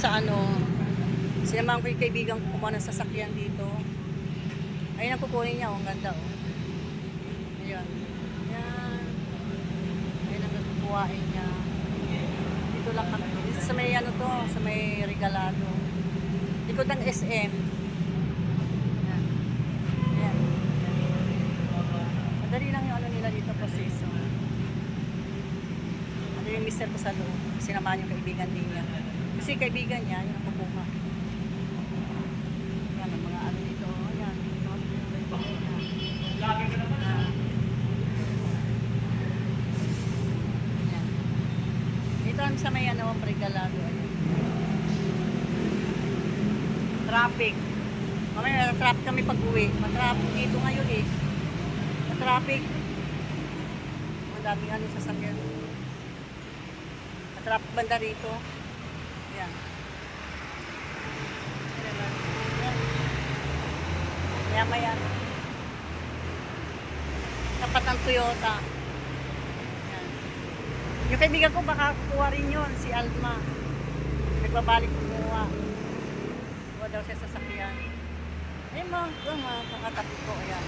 sa ano, sinamahan ko yung kaibigan ko kumuha ng sasakyan dito. Ayun ang kukunin niya, oh, ang ganda, oh. Ayan. Ayan. Ayun ang kukuhain niya. Dito lang kami. Dito sa may ano to, sa may Regalado. Likod ng SM. Ayan. Ayan. Madali lang yung ano nila dito, proseso. Ano yung mister ko sa loob. Sinamahan yung kaibigan din niya. Kasi kaibigan niya, yun ang kukuha. Ayan, ang mga ano dito. Ayan. Lagi ka naman ah. Ayan. Dito kami sa may ano, Regalado. Ayan. Traffic. Mamaya traffic kami pag-uwi. Matraffic dito ngayon eh. Matraffic. Madaming ano sasakyan. Matraffic banda rito. Ayan. Ayan. Maya-maya. Tapat ng Toyota. Ayan. Yung kaibigan ko baka kuha rin yun, si Alma. Nagbabalik kumuha. Kuha daw siya sa sasakyan. Ayun mga kakatabi ko. Ayan.